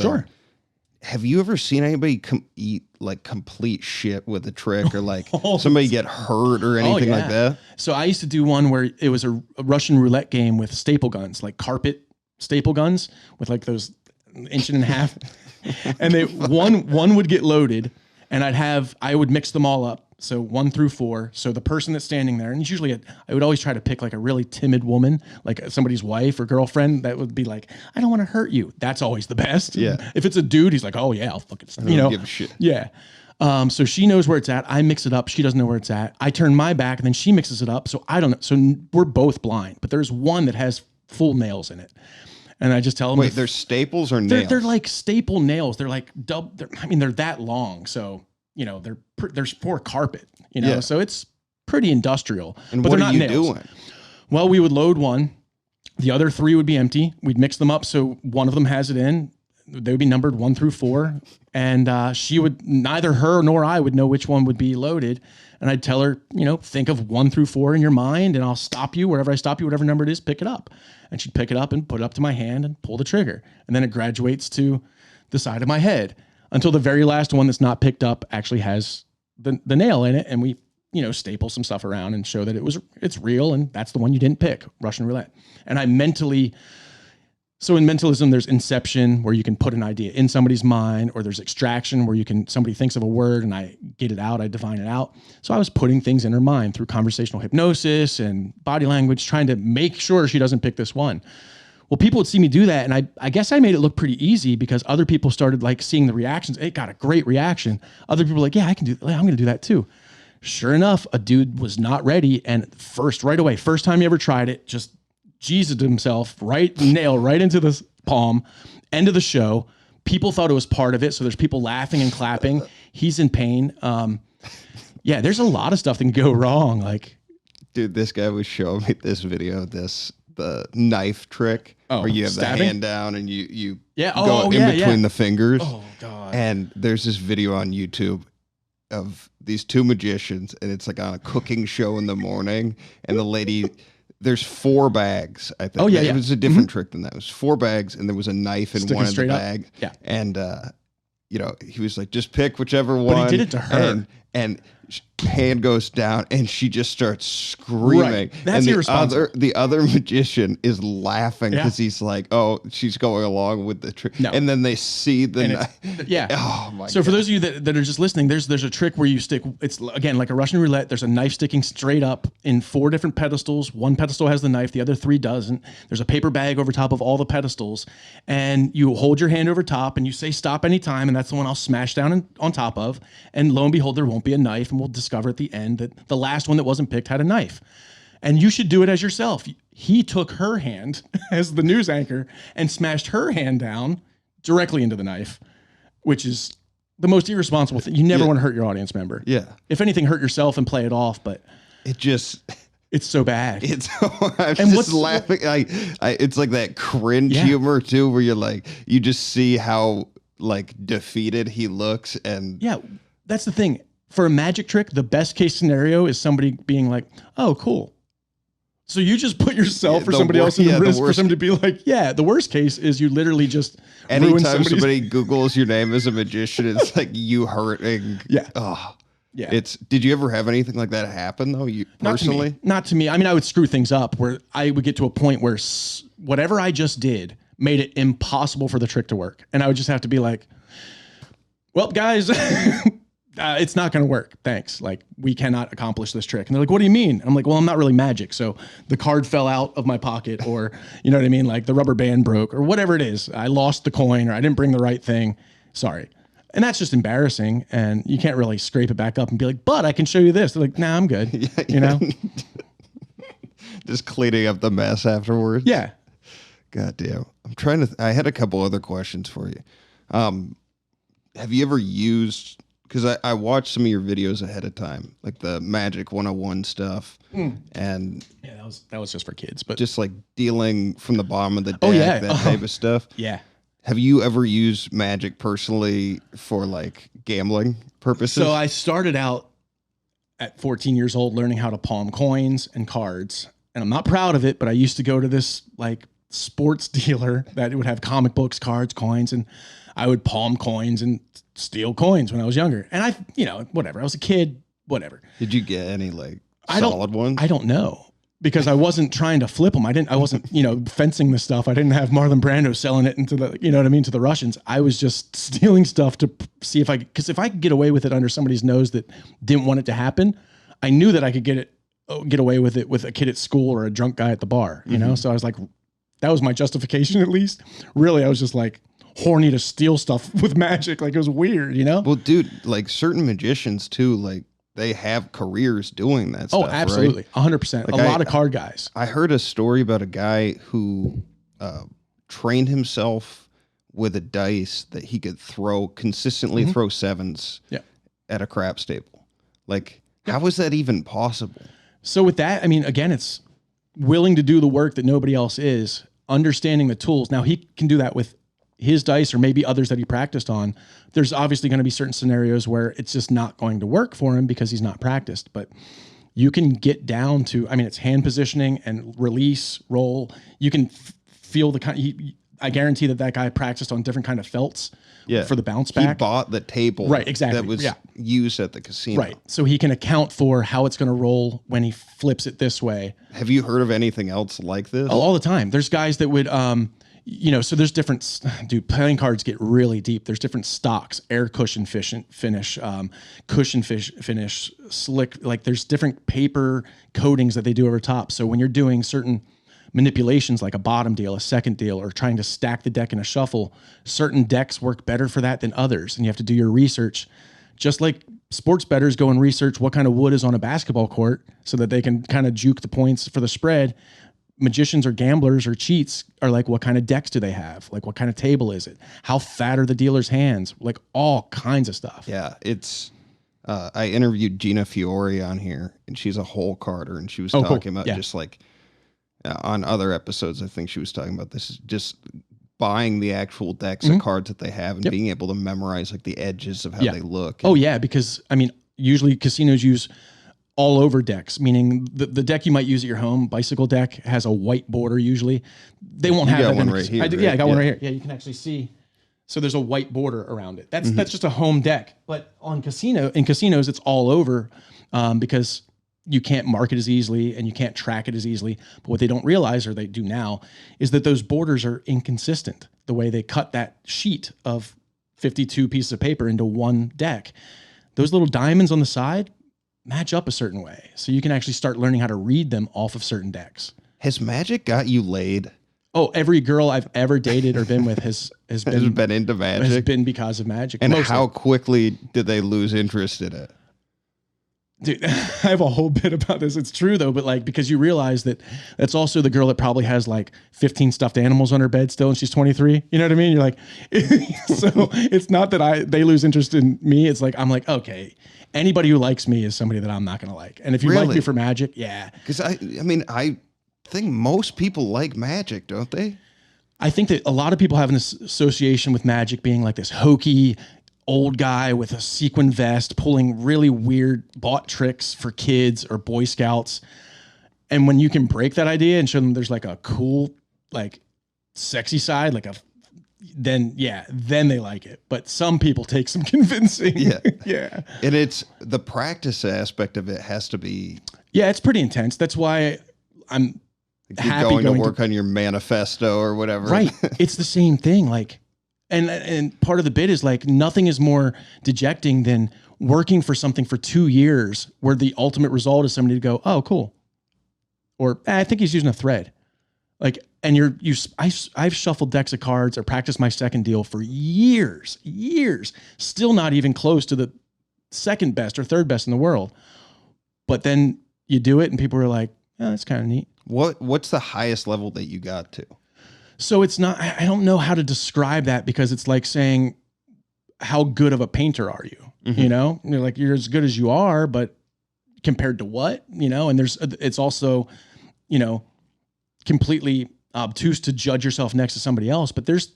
Sure. Have you ever seen anybody eat like complete shit with a trick or like somebody get hurt or anything like that? So I used to do one where it was a Russian roulette game with staple guns, like carpet staple guns with like those inch and a half. And one would get loaded and I would mix them all up. So 1 through 4. So the person that's standing there, and it's usually I would always try to pick like a really timid woman, like somebody's wife or girlfriend that would be like, I don't want to hurt you. That's always the best. Yeah. If it's a dude, he's like, oh yeah, I'll fucking, I don't give a shit. Yeah. So she knows where it's at. I mix it up. She doesn't know where it's at. I turn my back and then she mixes it up. So I don't know. So we're both blind, but there's one that has full nails in it. And I just tell them. Wait, they're staples or nails? They're like staple nails. They're like they're that long. So, you know, there's for carpet, you know, so it's pretty industrial. And but what they're are not you nails. doing? Well, we would load one. The other 3 would be empty. We'd mix them up. So one of them has it in. They would be numbered 1 through 4. And neither her nor I would know which one would be loaded. And I'd tell her, you know, think of 1 through 4 in your mind and I'll stop you. Wherever I stop you, whatever number it is, pick it up. And she'd pick it up and put it up to my hand and pull the trigger. And then it graduates to the side of my head until the very last one that's not picked up actually has the nail in it. And we, you know, staple some stuff around and show that it's real. And that's the one you didn't pick, Russian roulette. And so in mentalism, there's inception where you can put an idea in somebody's mind, or there's extraction where somebody thinks of a word and I get it out, I define it out. So I was putting things in her mind through conversational hypnosis and body language, trying to make sure she doesn't pick this one. Well, people would see me do that. And I guess I made it look pretty easy because other people started like seeing the reactions. It got a great reaction. Other people were like, yeah, I'm going to do that too. Sure enough, a dude was not ready. And first time he ever tried it, just Jesus himself, nail right into the palm, end of the show. People thought it was part of it. So there's people laughing and clapping. He's in pain. Yeah, there's a lot of stuff that can go wrong. Like, dude, this guy was showing me this video, the knife trick where you have stabbing? the hand down and you go in between the fingers. Oh God. And there's this video on YouTube of these 2 magicians and it's like on a cooking show in the morning and the lady, there's 4 bags, I think. Oh, yeah, It was a different trick than that. It was 4 bags and there was a knife in Sticking one of the straight up? bag. Yeah. And, you know, he was like, just pick whichever one. But he did it to her. And hand goes down and she just starts screaming. Right. That's irresponsible. The other magician is laughing because he's like, oh, she's going along with the trick. No. And then they see the knife. Yeah. Oh my So God. for those of you that are just listening, there's a trick where you stick, it's again, like a Russian roulette. There's a knife sticking straight up in 4 different pedestals. One pedestal has the knife. The other 3 doesn't. There's a paper bag over top of all the pedestals and you hold your hand over top and you say stop anytime. And that's the one I'll smash down on top of. And lo and behold, there won't be a knife. And we'll discover at the end that the last one that wasn't picked had a knife. And you should do it as yourself. He took her hand as the news anchor and smashed her hand down directly into the knife, which is the most irresponsible thing. You never want to hurt your audience member. Yeah. If anything, hurt yourself and play it off, but it's so bad. I'm just laughing. It's like that cringe humor too, where you're like, you just see how like defeated he looks. And yeah, that's the thing. For a magic trick, the best case scenario is somebody being like, oh, cool. So you just put yourself or somebody else in the risk for somebody to be like, yeah, the worst case is you literally just anytime somebody Googles your name as a magician, it's like you hurting. Yeah. Oh, yeah. Did you ever have anything like that happen though? You personally? Not to me. I mean, I would screw things up where I would get to a point where whatever I just did made it impossible for the trick to work. And I would just have to be like, well, guys, it's not going to work. Thanks. Like, we cannot accomplish this trick. And they're like, what do you mean? And I'm like, well, I'm not really magic. So the card fell out of my pocket, or, you know what I mean? Like the rubber band broke or whatever it is. I lost the coin or I didn't bring the right thing. Sorry. And that's just embarrassing. And you can't really scrape it back up and be like, but I can show you this. They're like, nah, I'm good. Yeah, you know, just cleaning up the mess afterwards. Yeah. God damn. I had a couple other questions for you. Have you ever used, because I watched some of your videos ahead of time, like the Magic 101 stuff. And yeah, that was just for kids, but just like dealing from the bottom of the deck, that type of stuff. Yeah. Have you ever used Magic personally for like gambling purposes? So I started out at 14 years old learning how to palm coins and cards. And I'm not proud of it, but I used to go to this like sports dealer that would have comic books, cards, coins, and I would palm coins and steal coins when I was younger. And I, whatever. I was a kid, whatever. Did you get any solid ones? I don't know, because I wasn't trying to flip them. I wasn't, fencing the stuff. I didn't have Marlon Brando selling it into the, to the Russians. I was just stealing stuff to see because if I could get away with it under somebody's nose that didn't want it to happen, I knew that I could get away with it with a kid at school or a drunk guy at the bar, So I was like, that was my justification, at least. Really, I was just like horny to steal stuff with magic. Like, it was weird, Well, dude, like certain magicians too, they have careers doing that stuff. Oh, absolutely. Right? 100%. A lot of card guys. I heard a story about a guy who trained himself with a dice that he could consistently throw sevens at a craps table. How is that even possible? So with that, again, it's willing to do the work that nobody else is, understanding the tools. Now, he can do that with his dice or maybe others that he practiced on. There's obviously going to be certain scenarios where it's just not going to work for him because he's not practiced, but you can get down to, it's hand positioning and release, roll. You can feel I guarantee that guy practiced on different kind of felts for the bounce back. He bought the table right, exactly. that was used at the casino. Right. So he can account for how it's going to roll when he flips it this way. Have you heard of anything else like this? Oh, all the time. There's guys that would, so there's different, playing cards get really deep. There's different stocks, air cushion finish, cushion finish, slick. There's different paper coatings that they do over top. So when you're doing certain manipulations, like a bottom deal, a second deal, or trying to stack the deck in a shuffle, certain decks work better for that than others. And you have to do your research. Just like sports bettors go and research what kind of wood is on a basketball court so that they can kind of juke the points for the spread. Magicians or gamblers or cheats are like, what kind of decks do they have? Like, what kind of table is it? How fat are the dealer's hands? Like, all kinds of stuff. Yeah, it's I interviewed Gina Fiore on here, and she's a hole carder, and she was talking about just on other episodes, I think she was talking about this, is just buying the actual decks of cards that they have and being able to memorize the edges of how they look. Oh yeah, because usually casinos use all over decks, meaning the deck you might use at your home, bicycle deck, has a white border usually. They won't have that one right here. I got one right here. Yeah, you can actually see. So there's a white border around it. That's just a home deck. But in casinos, it's all over because you can't mark it as easily and you can't track it as easily. But what they don't realize, or they do now, is that those borders are inconsistent. The way they cut that sheet of 52 pieces of paper into one deck, those little diamonds on the side match up a certain way. So you can actually start learning how to read them off of certain decks. Has magic got you laid? Oh, every girl I've ever dated or been with has been into magic. Has been because of magic. And mostly. How quickly did they lose interest in it? Dude, I have a whole bit about this. It's true though, but because you realize that that's also the girl that probably has 15 stuffed animals on her bed still, and she's 23. You know what I mean? You're like, so it's not that they lose interest in me. It's I'm okay, anybody who likes me is somebody that I'm not gonna like. And if you like me for magic, yeah. Because I think most people like magic, don't they? I think that a lot of people have an association with magic being this hokey old guy with a sequin vest pulling really weird bought tricks for kids or Boy Scouts. And when you can break that idea and show them there's a cool, sexy side, then they like it. But some people take some convincing. Yeah. Yeah. And it's the practice aspect of it has to be. Yeah, it's pretty intense. That's why I'm happy going to work on your manifesto or whatever. Right. It's the same thing. And part of the bit is nothing is more dejecting than working for something for 2 years where the ultimate result is somebody to go, oh, cool. Or I think he's using a thread. And I've shuffled decks of cards or practiced my second deal for years, still not even close to the second best or third best in the world. But then you do it and people are like, oh, that's kind of neat. What's the highest level that you got to? So it's not, I don't know how to describe that because it's like saying, how good of a painter are you? Mm-hmm. You're as good as you are, but compared to what, and it's also, completely obtuse to judge yourself next to somebody else, but there's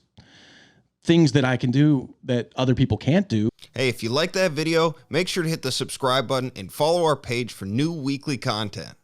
things that I can do that other people can't do. Hey, if you like that video, make sure to hit the subscribe button and follow our page for new weekly content.